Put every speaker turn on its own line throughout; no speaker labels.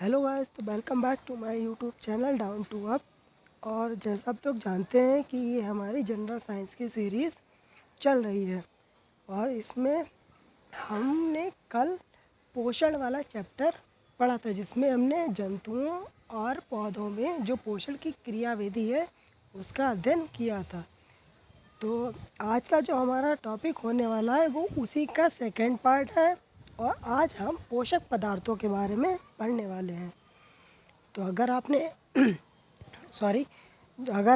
Hello guys, तो welcome back to my YouTube channel down to up. और जैसा आप लोग जानते हैं कि ये हमारी जनरल साइंस की सीरीज़ चल रही है और इसमें हमने कल पोषण वाला चैप्टर पढ़ा था, जिसमें हमने जंतुओं और पौधों में जो पोषण की क्रियाविधि है उसका अध्ययन किया था। तो आज का जो हमारा टॉपिक होने वाला है वो उसी का सेकंड पार्ट है और आज हम पोषक पदार्थों के बारे में पढ़ने वाले हैं। तो अगर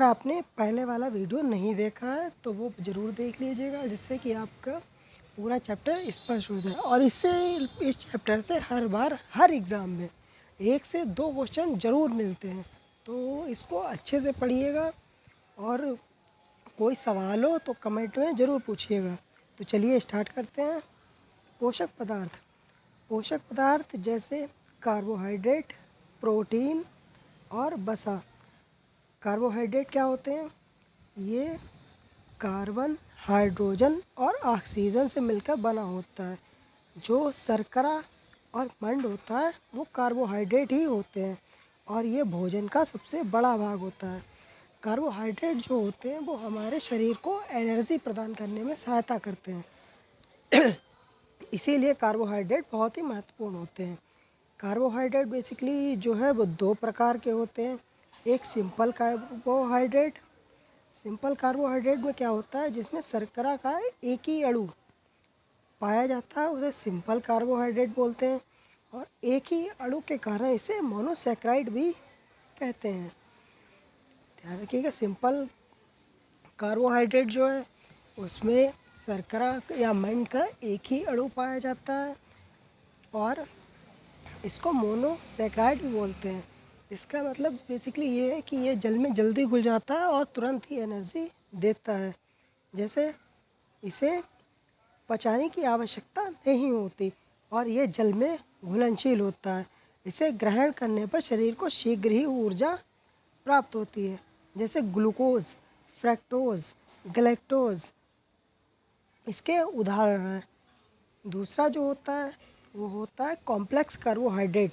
आपने पहले वाला वीडियो नहीं देखा है तो वो ज़रूर देख लीजिएगा, जिससे कि आपका पूरा चैप्टर स्पष्ट हो जाए। और इस चैप्टर से हर बार हर एग्ज़ाम में 1 से 2 क्वेश्चन ज़रूर मिलते हैं, तो इसको अच्छे से पढ़िएगा और कोई सवाल हो तो कमेंट में ज़रूर पूछिएगा। तो चलिए स्टार्ट करते हैं। पोषक पदार्थ जैसे कार्बोहाइड्रेट, प्रोटीन और वसा। कार्बोहाइड्रेट क्या होते हैं? ये कार्बन, हाइड्रोजन और ऑक्सीजन से मिलकर बना होता है। जो शर्करा और मंड होता है वो कार्बोहाइड्रेट ही होते हैं और ये भोजन का सबसे बड़ा भाग होता है। कार्बोहाइड्रेट जो होते हैं वो हमारे शरीर को एनर्जी प्रदान करने में सहायता करते हैं। इसीलिए कार्बोहाइड्रेट बहुत ही महत्वपूर्ण होते हैं। कार्बोहाइड्रेट बेसिकली जो है वो 2 प्रकार के होते हैं। एक सिंपल कार्बोहाइड्रेट में क्या होता है, जिसमें शर्करा का एक ही अणु पाया जाता है, उसे सिंपल कार्बोहाइड्रेट बोलते हैं। और एक ही अणु के कारण इसे मोनोसैकेराइड भी कहते हैं। ध्यान रखिएगा, सिंपल कार्बोहाइड्रेट जो है उसमें शर्करा या मंड का एक ही अणु पाया जाता है और इसको मोनोसैकेराइड भी बोलते हैं। इसका मतलब बेसिकली ये है कि ये जल में जल्दी घुल जाता है और तुरंत ही एनर्जी देता है। जैसे इसे पचाने की आवश्यकता नहीं होती और ये जल में घुलनशील होता है। इसे ग्रहण करने पर शरीर को शीघ्र ही ऊर्जा प्राप्त होती है। जैसे ग्लूकोज, फ्रक्टोज, गैलेक्टोज इसके उदाहरण हैं। दूसरा जो होता है वो होता है कॉम्प्लेक्स कार्बोहाइड्रेट।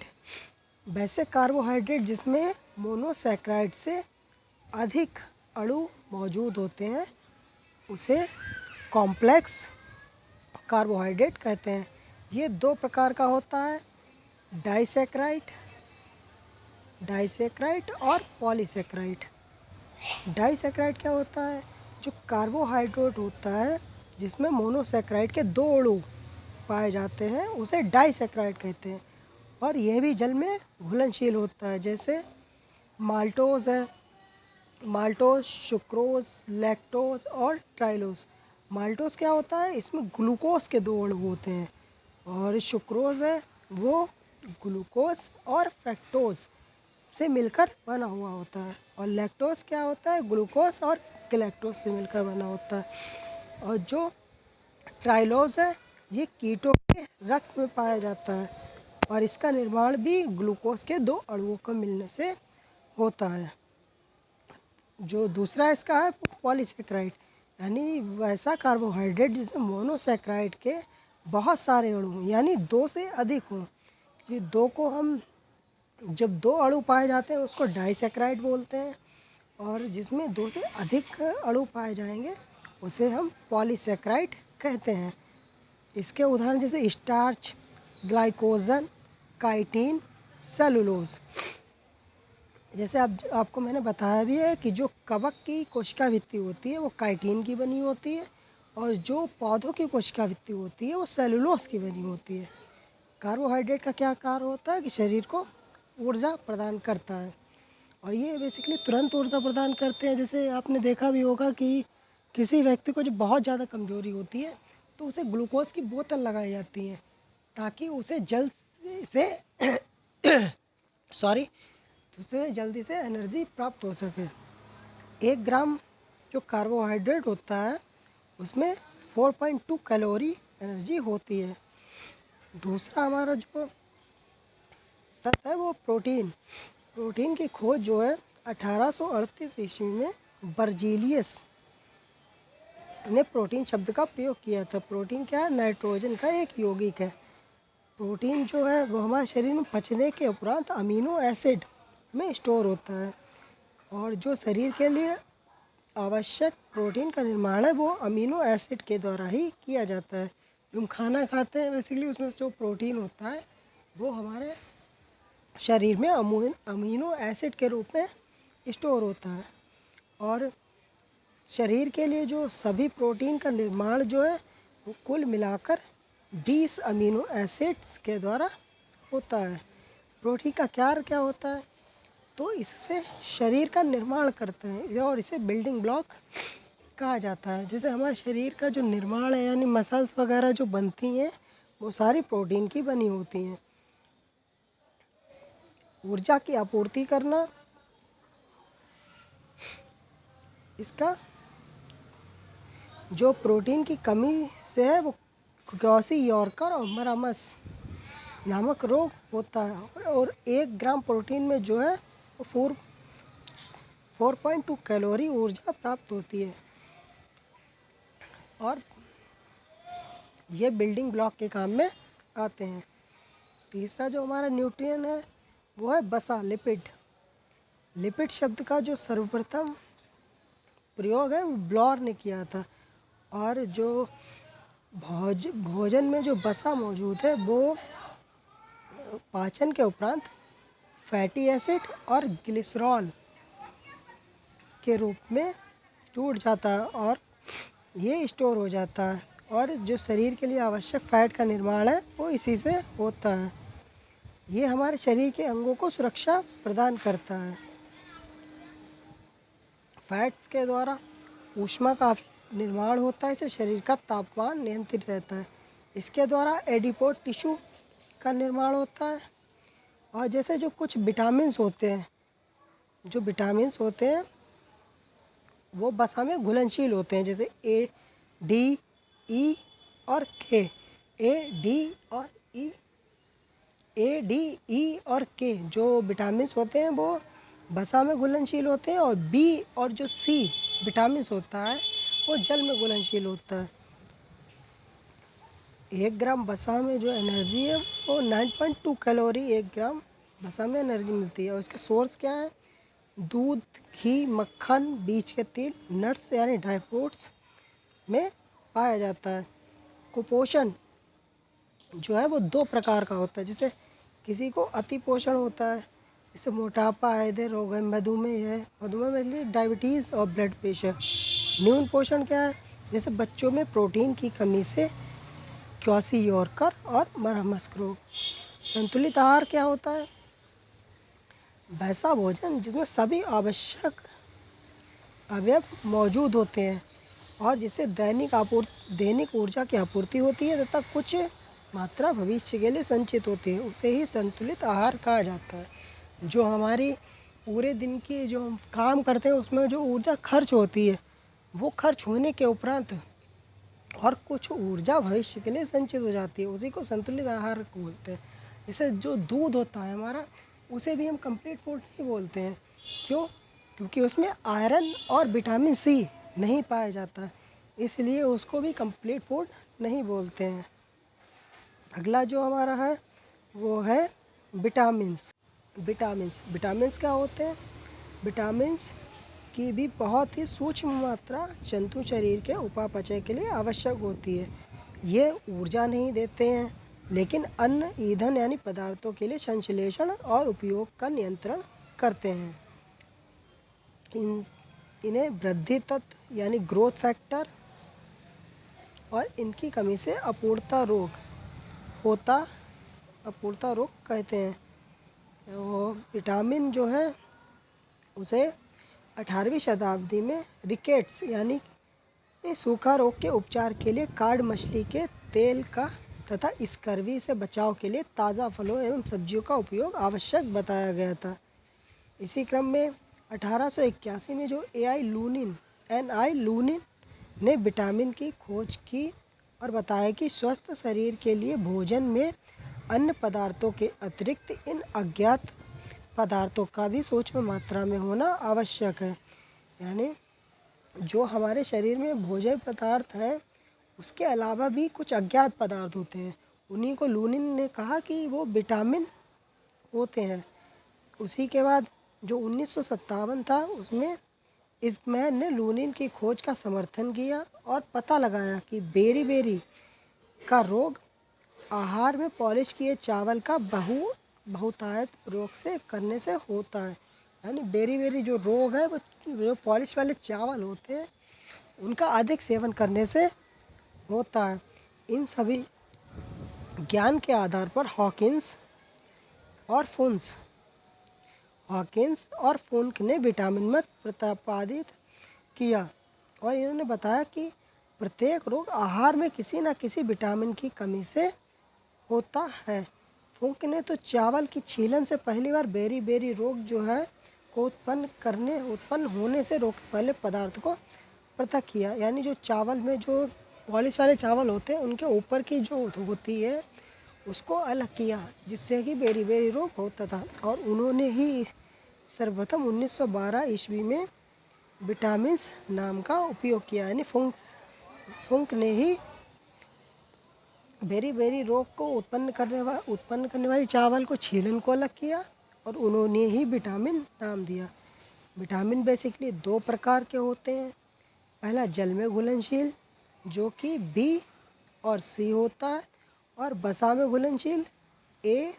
वैसे कार्बोहाइड्रेट जिसमें मोनोसैकेराइड से अधिक अणु मौजूद होते हैं उसे कॉम्प्लेक्स कार्बोहाइड्रेट कहते हैं। ये 2 प्रकार का होता है, डाइसैकेराइड और पॉलीसैकेराइड। डाइसैकेराइड क्या होता है? जो कार्बोहाइड्रेट होता है जिसमें मोनोसैकेराइड के 2 अणु पाए जाते हैं उसे डाइसैकेराइड कहते हैं और यह भी जल में घुलनशील होता है। जैसे माल्टोज है, माल्टोज, सुक्रोज, लैक्टोज और ट्राइलोज। माल्टोज क्या होता है? इसमें ग्लूकोज के 2 अणु होते हैं और सुक्रोज है वो ग्लूकोज और फ्रक्टोज से मिलकर बना हुआ होता है। और लैक्टोज क्या होता है? ग्लूकोज और गैलेक्टोज से मिलकर बना होता है। और जो ट्राइलोज है ये कीटों के रक्त में पाया जाता है और इसका निर्माण भी ग्लूकोज के 2 अणुओं को मिलने से होता है। जो दूसरा इसका है पॉलीसैकेराइड, यानी वैसा कार्बोहाइड्रेट जिसमें मोनोसैकेराइड के बहुत सारे अणु हों, यानी 2 से अधिक हों। ये 2 को हम जब 2 अणु पाए जाते हैं उसको डाइसैकेराइड बोलते हैं और जिसमें 2 से अधिक अणु पाए जाएंगे उसे हम पॉलीसैकेराइड कहते हैं। इसके उदाहरण जैसे स्टार्च, ग्लाइकोजन, काइटिन, सेलुलोज। जैसे आपको मैंने बताया भी है कि जो कवक की कोशिका भित्ति होती है वो काइटिन की बनी होती है और जो पौधों की कोशिका भित्ति होती है वो सेलुलोज की बनी होती है। कार्बोहाइड्रेट का क्या कार्य होता है कि शरीर को ऊर्जा प्रदान करता है और ये बेसिकली तुरंत ऊर्जा प्रदान करते हैं। जैसे आपने देखा भी होगा कि किसी व्यक्ति को जो बहुत ज़्यादा कमज़ोरी होती है तो उसे ग्लूकोज की बोतल लगाई जाती है ताकि उसे जल्दी से एनर्जी प्राप्त हो सके। 1 ग्राम जो कार्बोहाइड्रेट होता है उसमें 4.2 कैलोरी एनर्जी होती है। दूसरा हमारा जो तत्व है वो प्रोटीन की खोज जो है 1838 ईस्वी में बर्जीलियस ने प्रोटीन शब्द का प्रयोग किया था। प्रोटीन क्या है? नाइट्रोजन का एक यौगिक है प्रोटीन जो है वो हमारे शरीर में पचने के उपरांत अमीनो एसिड में स्टोर होता है, और जो शरीर के लिए आवश्यक प्रोटीन का निर्माण है वो अमीनो एसिड के द्वारा ही किया जाता है। जो हम खाना खाते हैं बेसिकली उसमें जो प्रोटीन होता है वो हमारे शरीर में अमीनो एसिड के रूप में स्टोर होता है। और शरीर के लिए जो सभी प्रोटीन का निर्माण जो है वो कुल मिलाकर 20 अमीनो एसिड्स के द्वारा होता है। प्रोटीन का कार्य क्या होता है? तो इससे शरीर का निर्माण करते हैं और इसे बिल्डिंग ब्लॉक कहा जाता है। जैसे हमारे शरीर का जो निर्माण है यानी मसल्स वगैरह जो बनती हैं वो सारी प्रोटीन की बनी होती हैं। ऊर्जा की आपूर्ति करना, इसका जो प्रोटीन की कमी से है वो क्वाशियोर्कर और मरामस नामक रोग होता है। और 1 ग्राम प्रोटीन में जो है वो 4.2 कैलोरी ऊर्जा प्राप्त होती है, और ये बिल्डिंग ब्लॉक के काम में आते हैं। तीसरा जो हमारा न्यूट्रिएंट है वो है वसा, लिपिड। लिपिड शब्द का जो सर्वप्रथम प्रयोग है वो ब्लॉर ने किया था, और जो भोजन में जो वसा मौजूद है वो पाचन के उपरांत फैटी एसिड और ग्लिसरॉल के रूप में टूट जाता है और ये स्टोर हो जाता है, और जो शरीर के लिए आवश्यक फैट का निर्माण है वो इसी से होता है। ये हमारे शरीर के अंगों को सुरक्षा प्रदान करता है। फैट्स के द्वारा ऊष्मा का निर्माण होता है, इससे शरीर का तापमान नियंत्रित रहता है। इसके द्वारा एडिपोज टिश्यू का निर्माण होता है। और जैसे जो कुछ विटामिन्स होते हैं, वो वसा में घुलनशील होते हैं, जैसे ए, डी, ई और के। ए डी ई और के जो विटामिन्स होते हैं वो वसा में घुलनशील होते हैं, और बी और जो सी विटामिन्स होता है वो जल में घुलनशील होता है। 1 ग्राम वसा में जो एनर्जी है वो 9.2 कैलोरी 1 ग्राम वसा में एनर्जी मिलती है। और इसके सोर्स क्या है? दूध, घी, मक्खन, बीज के तिल, नट्स यानी ड्राई फ्रूट्स में पाया जाता है। कुपोषण जो है वो 2 प्रकार का होता है। जैसे किसी को अति पोषण होता है, जैसे मोटापा है, हृदय रोग है, मधुमेह है, मधुमेह में डायबिटीज़ और ब्लड प्रेशर। न्यून पोषण क्या है? जैसे बच्चों में प्रोटीन की कमी से क्वाशियोर्कर और मरमस्क रोग। संतुलित आहार क्या होता है? वैसा भोजन जिसमें सभी आवश्यक अवयव मौजूद होते हैं और जिससे दैनिक ऊर्जा की आपूर्ति होती है तथा कुछ मात्रा भविष्य के लिए संचित होती है, उसे ही संतुलित आहार कहा जाता है। जो हमारी पूरे दिन की जो हम काम करते हैं उसमें जो ऊर्जा खर्च होती है वो खर्च होने के उपरांत और कुछ ऊर्जा भविष्य के लिए संचित हो जाती है, उसी को संतुलित आहार बोलते हैं। जैसे जो दूध होता है हमारा, उसे भी हम कंप्लीट फूड नहीं बोलते हैं। क्यों? क्योंकि उसमें आयरन और विटामिन सी नहीं पाया जाता, इसलिए उसको भी कंप्लीट फूड नहीं बोलते हैं। अगला जो हमारा है वो है विटामिन्स। विटामिन्स क्या होते हैं? विटामिन्स की भी बहुत ही सूक्ष्म मात्रा जंतु शरीर के उपापचय के लिए आवश्यक होती है। ये ऊर्जा नहीं देते हैं, लेकिन अन्न, ईंधन यानी पदार्थों के लिए संश्लेषण और उपयोग का नियंत्रण करते हैं। इन्हें वृद्धि तत्व यानी ग्रोथ फैक्टर और इनकी कमी से अपूर्णता रोग कहते हैं। और विटामिन जो है उसे 18वीं शताब्दी में रिकेट्स यानी सूखा रोग के उपचार के लिए कार्ड मछली के तेल का तथा स्कर्वी से बचाव के लिए ताज़ा फलों एवं सब्जियों का उपयोग आवश्यक बताया गया था। इसी क्रम में 1881 में जो एन.आई. लूनिन ने विटामिन की खोज की और बताया कि स्वस्थ शरीर के लिए भोजन में अन्य पदार्थों के अतिरिक्त इन अज्ञात पदार्थों का भी सूक्ष्म मात्रा में होना आवश्यक है। यानी जो हमारे शरीर में भोज्य पदार्थ है उसके अलावा भी कुछ अज्ञात पदार्थ होते हैं, उन्हीं को लूनिन ने कहा कि वो विटामिन होते हैं। उसी के बाद जो 1957 था उसमें इस मैन ने लूनिन की खोज का समर्थन किया और पता लगाया कि बेरी का रोग आहार में पॉलिश किए चावल का बहुतायत रोग से करने से होता है। यानी बेरी जो रोग है वो जो पॉलिश वाले चावल होते हैं उनका अधिक सेवन करने से होता है। इन सभी ज्ञान के आधार पर हॉकिंस और फुंक ने विटामिन मत प्रतिपादित किया और इन्होंने बताया कि प्रत्येक रोग आहार में किसी न किसी विटामिन की कमी से होता है। फुंक ने तो चावल की छीलन से पहली बार बेरी रोग जो है को उत्पन्न होने से रोकने वाले पदार्थ को पृथक किया। यानी जो चावल में जो पॉलिश वाले चावल होते हैं उनके ऊपर की जो होती है उसको अलग किया जिससे कि बेरी रोग होता था। और उन्होंने ही सर्वप्रथम 1912 ईस्वी में विटामिन्स नाम का उपयोग किया। यानी फुंक ने ही बेरी रोग को उत्पन्न करने वाली चावल को छीलन को अलग किया और उन्होंने ही विटामिन नाम दिया। विटामिन बेसिकली दो प्रकार के होते हैं। पहला जल में घुलनशील जो कि बी और सी होता है और वसा में घुलनशील ए,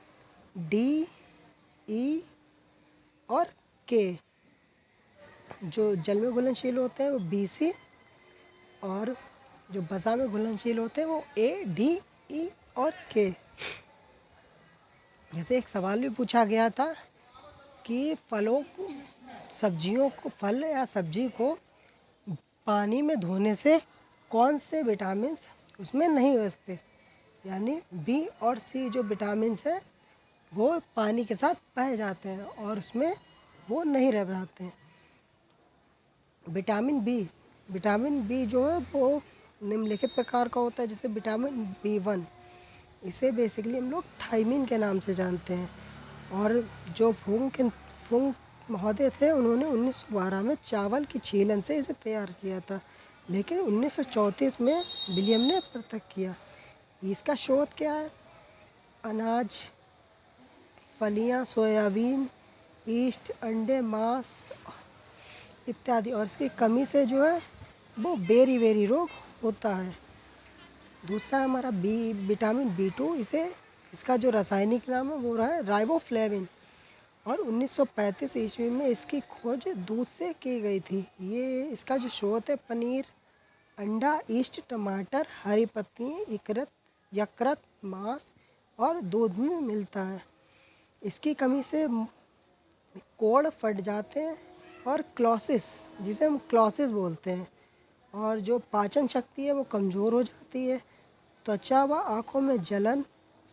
डी, ई और के। जो जल में घुलनशील होते हैं वो बी, सी और जो वसा में घुलनशील होते हैं वो ए, डी, ई और के। जैसे एक सवाल भी पूछा गया था कि फल या सब्जी को पानी में धोने से कौन से विटामिन्स उसमें नहीं बचते। यानी बी और सी जो विटामिन्स हैं वो पानी के साथ बह जाते हैं और उसमें वो नहीं रह जाते हैं। विटामिन बी जो है वो निम्नलिखित प्रकार का होता है। जैसे विटामिन B1 इसे बेसिकली हम लोग थायमिन के नाम से जानते हैं। और जो फुंक महोदय थे उन्होंने 1912 में चावल की छीलन से इसे तैयार किया था, लेकिन 1934 में विलियम ने पृथक किया। इसका शोध क्या है? अनाज, फलियां, सोयाबीन, ईस्ट, अंडे, मांस इत्यादि और इसकी कमी से जो है वो बेरी रोग होता है। दूसरा है हमारा विटामिन B2। इसका जो रासायनिक नाम है वो रहा है राइबोफ्लेविन और 1935 ईस्वी में इसकी खोज दूध से की गई थी। ये इसका जो स्रोत है पनीर, अंडा, ईस्ट, टमाटर, हरी पत्तियाँ, यकृत, मांस और दूध में मिलता है। इसकी कमी से कोड़ फट जाते हैं और क्लोसिस, जिसे हम क्लोसिस बोलते हैं, और जो पाचन शक्ति है वो कमज़ोर हो जाती है। त्वचा व आँखों में जलन,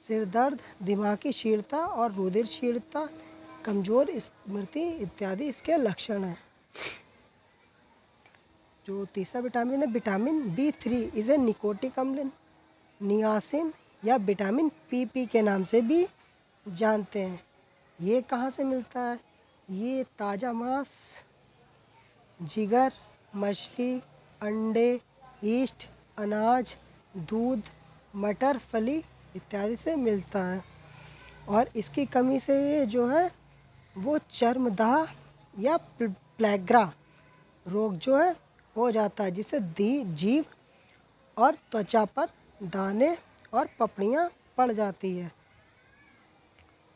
सिर दर्द, दिमागी क्षीणता और रुधिर क्षीणता, कमज़ोर स्मृति इत्यादि इसके लक्षण हैं। जो तीसरा विटामिन है विटामिन B3, इसे निकोटिक अम्ल, नियासिन या विटामिन PP के नाम से भी जानते हैं। ये कहाँ से मिलता है? ये ताज़ा मांस, जिगर, मछली, अंडे, ईस्ट, अनाज, दूध, मटर, फली इत्यादि से मिलता है। और इसकी कमी से ये जो है वो चर्मदाह या प्लेग्रा रोग जो है हो जाता है, जिससे जीभ और त्वचा पर दाने और पपड़ियाँ पड़ जाती है।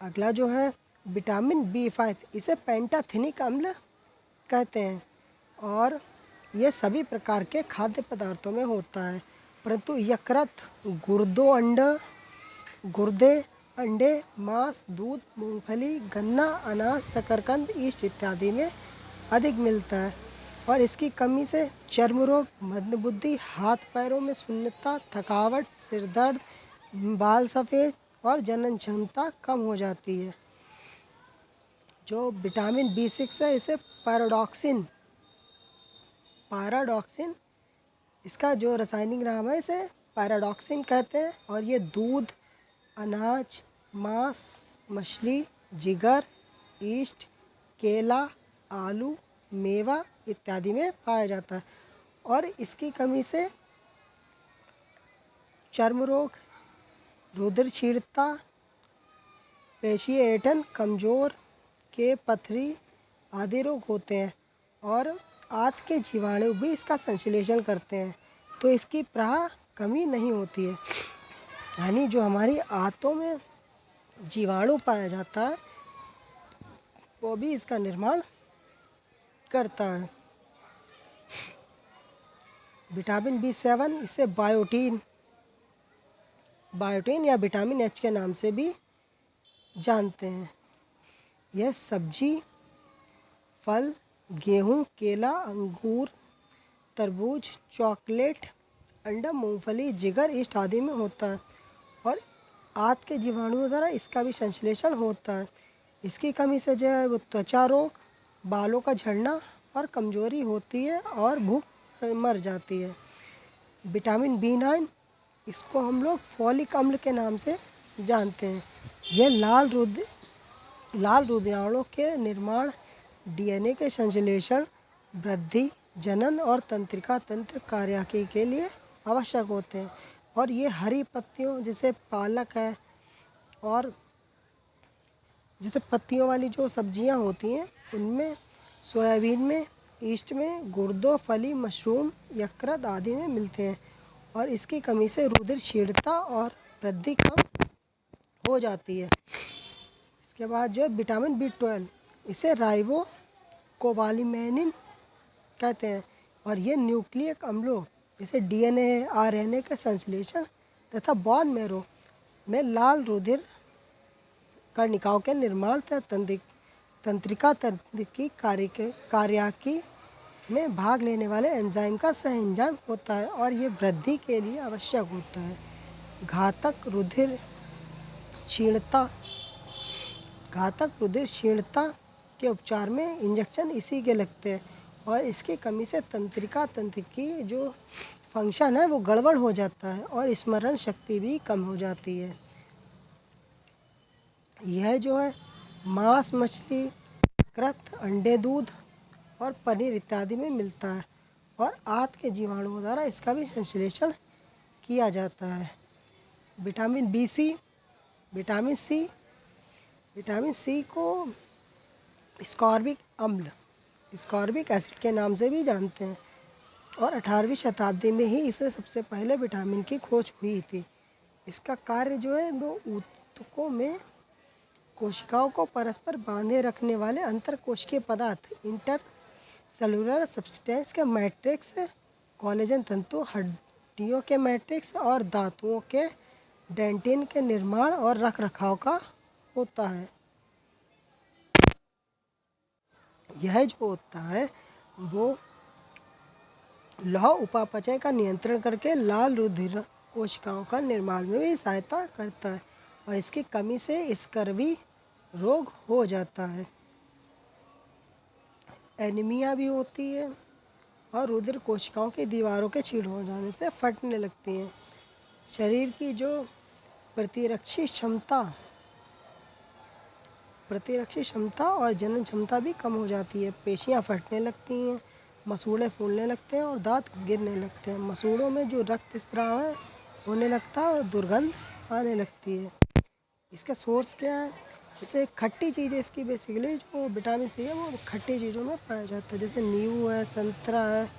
अगला जो है विटामिन B5, इसे पेंटाथिनिक अम्ल कहते हैं और ये सभी प्रकार के खाद्य पदार्थों में होता है, परंतु यकृत, गुर्दे, अंडे, मांस, दूध, मूंगफली, गन्ना, अनाज, शकरकंद, ईस्ट इत्यादि में अधिक मिलता है। और इसकी कमी से चर्म रोग, मंदबुद्धि, हाथ पैरों में शून्यता, थकावट, सिर दर्द, बाल सफ़ेद और जनन क्षमता कम हो जाती है। जो विटामिन B6 है इसे पैराडॉक्सिन, इसका जो रासायनिक नाम है इसे पैराडॉक्सिन कहते हैं और ये दूध, अनाज, मांस, मछली, जिगर, ईस्ट, केला, आलू, मेवा इत्यादि में पाया जाता है। और इसकी कमी से चर्म रोग, रुधिरक्षीणता, पेशीय ऐंठन, कमजोर के पथरी आदि रोग होते हैं। और आंत के जीवाणु भी इसका संश्लेषण करते हैं, तो इसकी प्राय कमी नहीं होती है। यानी जो हमारी आंतों में जीवाणु पाया जाता है वो भी इसका निर्माण करता है। विटामिन B7, इसे बायोटीन या विटामिन H के नाम से भी जानते हैं। यह सब्जी, फल, गेहूं, केला, अंगूर, तरबूज, चॉकलेट, अंडा, मूंगफली, जिगर, ईस्ट आदि में होता है। और आंत के जीवाणुओं द्वारा इसका भी संश्लेषण होता है। इसकी कमी से जो है वो त्वचा रोग, बालों का झड़ना और कमजोरी होती है और भूख मर जाती है। विटामिन B9, इसको हम लोग फॉलिक अम्ल के नाम से जानते हैं। यह लाल रुधिराणु के निर्माण, DNA के संश्लेषण, वृद्धि, जनन और तंत्रिका तंत्र कार्याकी के लिए आवश्यक होते हैं। और ये हरी पत्तियों जैसे पालक है और जैसे पत्तियों वाली जो सब्जियां होती हैं उनमें, सोयाबीन में, ईस्ट में, गुर्दों, फली, मशरूम, यकृत आदि में मिलते हैं। और इसकी कमी से रुधिरक्षीणता और वृद्धि कम हो जाती है। इसके बाद जो है विटामिन B12, इसे राइबो कोबालामिन कहते हैं। और ये न्यूक्लिक अम्लों जैसे DNA, RNA के संश्लेषण तथा बोन मैरो में लाल रुधिर कर्णिकाओं के निर्माण तथा तंत्रिका तंत्र की कार्याकी में भाग लेने वाले एंजाइम का संयोजन होता है और ये वृद्धि के लिए आवश्यक होता है। घातक रुधिरक्षीणता के उपचार में इंजेक्शन इसी के लगते हैं। और इसकी कमी से तंत्रिका तंत्र की जो फंक्शन है वो गड़बड़ हो जाता है और स्मरण शक्ति भी कम हो जाती है। यह जो है मांस, मछली, कृत, अंडे, दूध और पनीर इत्यादि में मिलता है। और आंत के जीवाणुओं द्वारा इसका भी संश्लेषण किया जाता है। विटामिन सी को स्कॉर्बिक एसिड के नाम से भी जानते हैं। और 18वीं शताब्दी में ही इसे सबसे पहले विटामिन की खोज हुई थी। इसका कार्य जो है वो ऊतकों में कोशिकाओं को परस्पर बांधे रखने वाले अंतरकोशिकीय पदार्थ, इंटर सेलुलर सब्सटेंस के मैट्रिक्स, कोलेजन तंतु, हड्डियों के मैट्रिक्स और धातुओं के डेंटिन के निर्माण और रखरखाव का होता है। यह जो होता है वो लौह उपापचय का नियंत्रण करके लाल रुधिर कोशिकाओं का निर्माण में भी सहायता करता है। और इसकी कमी से स्कर्वी रोग हो जाता है, एनीमिया भी होती है और रुधिर कोशिकाओं की दीवारों के छीड़ हो जाने से फटने लगती हैं। शरीर की जो प्रतिरक्षी क्षमता और जनन क्षमता भी कम हो जाती है। पेशियां फटने लगती हैं, मसूड़े फूलने लगते हैं और दांत गिरने लगते हैं। मसूड़ों में जो रक्त स्राव है होने लगता है और दुर्गंध आने लगती है। इसका सोर्स क्या है? जैसे खट्टी चीज़ें, इसकी बेसिकली जो विटामिन सी है वो खट्टी चीज़ों में पाया जाता है, जैसे नींबू है, संतरा है,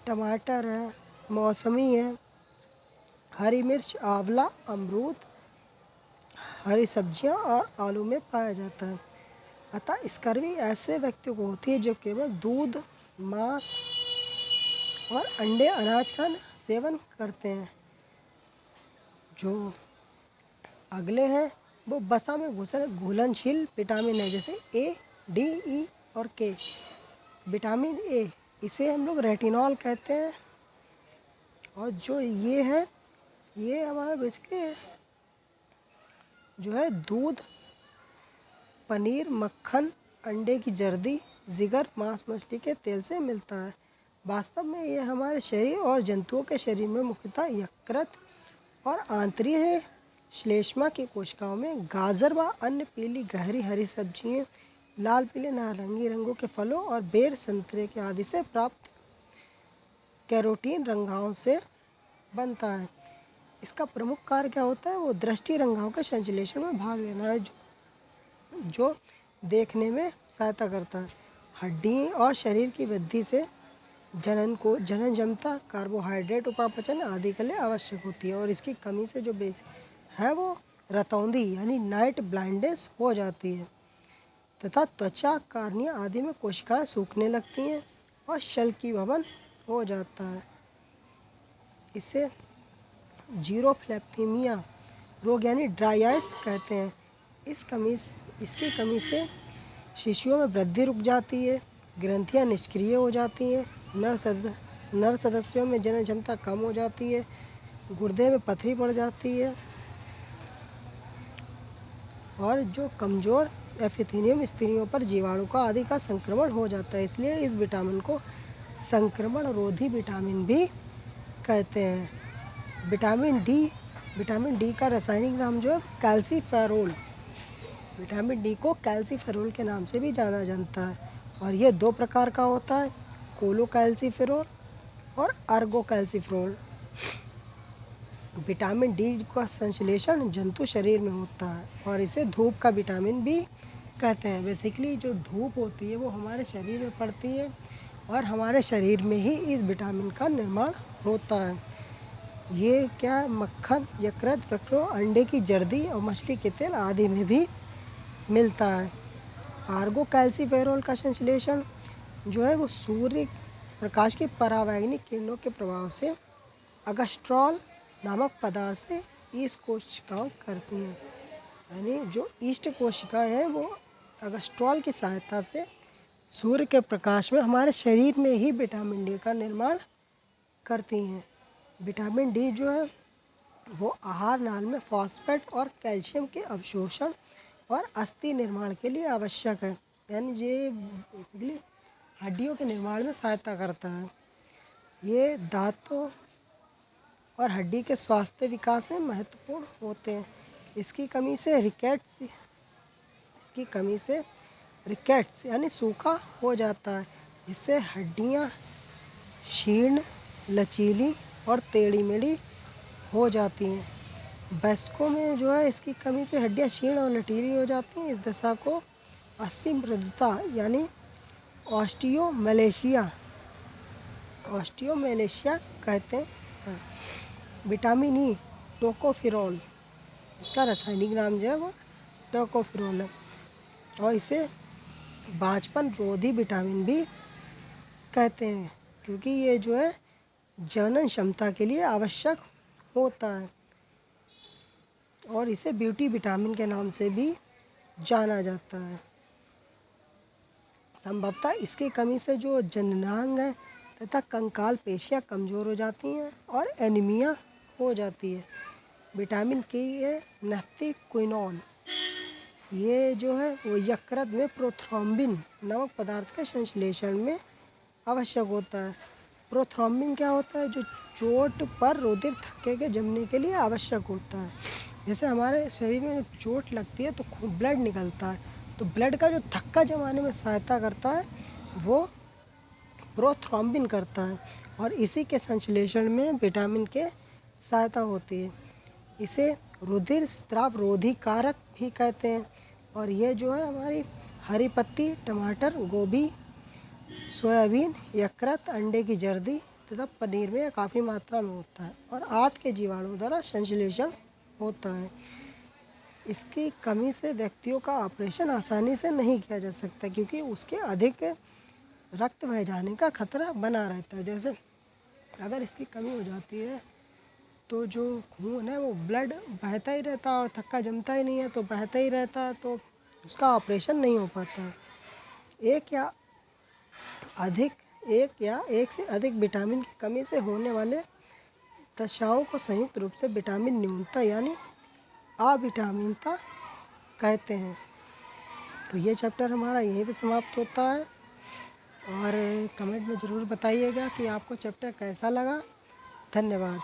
टमाटर है, मौसमी है, हरी मिर्च, आंवला, अमरूद, हरी सब्जियां और आलू में पाया जाता है। अतः स्कर्वी ऐसे व्यक्तियों को होती है जो केवल दूध, मांस और अंडे, अनाज का सेवन करते हैं। जो अगले हैं वो वसा में घुलनशील विटामिन है, जैसे A, D, E और K। विटामिन A, इसे हम लोग रेटिनॉल कहते हैं। और जो ये है, ये हमारा बेसिकली जो है दूध, पनीर, मक्खन, अंडे की जर्दी, जिगर, मांस, मछली के तेल से मिलता है। वास्तव में ये हमारे शरीर और जंतुओं के शरीर में मुख्यतः यकृत और आंतरिक श्लेष्मा की कोशिकाओं में, गाजर व अन्य पीली गहरी हरी सब्जियां, लाल, पीले, नारंगी रंगों के फलों और बेर, संतरे के आदि से प्राप्त कैरोटीन रंगाओं से बनता है। इसका प्रमुख कार्य क्या होता है, वो दृष्टि रंगाओं के संश्लेषण में भाग लेना है, जो देखने में सहायता करता है। हड्डी और शरीर की वृद्धि से जनन क्षमता, कार्बोहाइड्रेट उपापचन आदि के लिए आवश्यक होती है, और इसकी कमी से जो बेस है वो रतौंधी यानी नाइट ब्लाइंडनेस हो जाती है, तथा त्वचा, कार्निया आदि में कोशिकाएं सूखने लगती हैं और शल की भवन हो जाता है। इसे जीरोफ्लेक्थीमिया रोग यानी ड्राई आइज कहते हैं। इसकी कमी से शिशुओं में वृद्धि रुक जाती है, ग्रंथियां निष्क्रिय हो जाती हैं, नर सदस्यों में जनन क्षमता कम हो जाती है, गुर्दे में पथरी पड़ जाती है, और जो कमज़ोर एपिथेलियम स्त्रियों पर जीवाणु का आदि का संक्रमण हो जाता है। इसलिए इस विटामिन को संक्रमण रोधी विटामिन भी कहते हैं। विटामिन डी का रासायनिक नाम जो है कैल्सीफेरोल, विटामिन डी को कैल्सीफेरोल के नाम से भी जाना जाता है, और ये दो प्रकार का होता है, कोलोकैल्सीफेरोल और अर्गोकैल्सीफेरोल। विटामिन डी का संश्लेषण जंतु शरीर में होता है, और इसे धूप का विटामिन भी कहते हैं। बेसिकली जो धूप होती है वो हमारे शरीर में पड़ती है, और हमारे शरीर में ही इस विटामिन का निर्माण होता है। ये क्या है, मक्खन, यकृत, वक्रों, अंडे की जर्दी और मछली के तेल आदि में भी मिलता है। आर्गोकैल्सीफेरोल का संश्लेषण जो है वो सूर्य प्रकाश की परावैंगनिक किरणों के प्रभाव से अगस्ट्रॉल नामक पदार्थ से ईस्ट कोशिकाएं करती हैं, यानी जो ईस्ट कोशिकाएं हैं वो अगस्ट्रॉल की सहायता से सूर्य के प्रकाश में हमारे शरीर में ही विटामिन डी का निर्माण करती हैं। विटामिन डी जो है वो आहार नाल में फॉस्फेट और कैल्शियम के अवशोषण और अस्थि निर्माण के लिए आवश्यक है, यानी ये बेसिकली हड्डियों के निर्माण में सहायता करता है। ये दांतों और हड्डी के स्वास्थ्य विकास में महत्वपूर्ण होते हैं। इसकी कमी से रिकेट्स यानी सूखा हो जाता है, जिससे हड्डियां क्षीण, लचीली और टेढ़ी मेढ़ी हो जाती हैं। वयस्कों में जो है इसकी कमी से हड्डियां क्षीण और लचीली हो जाती हैं। इस दशा को अस्थि मृदुता यानी ऑस्टियोमैलेशिया कहते हैं। विटामिन ई टोकोफेरोल, इसका रासायनिक नाम जो है वो टोकोफेरोल है, और इसे बांझपन रोधी विटामिन भी कहते हैं, क्योंकि ये जो है जनन क्षमता के लिए आवश्यक होता है, और इसे ब्यूटी विटामिन के नाम से भी जाना जाता है। संभवतः इसकी कमी से जो जननांग है तथा कंकाल पेशियां कमज़ोर हो जाती हैं और एनीमिया हो जाती है। विटामिन के है नेफ्थीक्विनोन, ये जो है वो यकृत में प्रोथ्रोम्बिन नामक पदार्थ के संश्लेषण में आवश्यक होता है। प्रोथ्रोम्बिन क्या होता है, जो चोट पर रुधिर थक्के के जमने के लिए आवश्यक होता है। जैसे हमारे शरीर में चोट लगती है तो खून ब्लड निकलता है, तो ब्लड का जो थक्का जमाने में सहायता करता है वो प्रोथ्रोम्बिन करता है, और इसी के संश्लेषण में विटामिन के सहायता होती है। इसे रुधिर स्राव रोधी कारक भी कहते हैं, और ये जो है हमारी हरी पत्ती, टमाटर, गोभी, सोयाबीन, यकृत, अंडे की जर्दी तथा पनीर में काफ़ी मात्रा में होता है, और आंत के जीवाणु द्वारा संश्लेषण होता है। इसकी कमी से व्यक्तियों का ऑपरेशन आसानी से नहीं किया जा सकता, क्योंकि उसके अधिक रक्त बह जाने का खतरा बना रहता है। जैसे अगर इसकी कमी हो जाती है तो जो खून है वो ब्लड बहता ही रहता है, और थक्का जमता ही नहीं है तो बहता ही रहता है, तो उसका ऑपरेशन नहीं हो पाता। एक से अधिक विटामिन की कमी से होने वाले दशाओं को संयुक्त रूप से विटामिन न्यूनता यानी अविटामिनता कहते हैं। तो ये चैप्टर हमारा यहीं पे समाप्त होता है, और कमेंट में ज़रूर बताइएगा कि आपको चैप्टर कैसा लगा। धन्यवाद।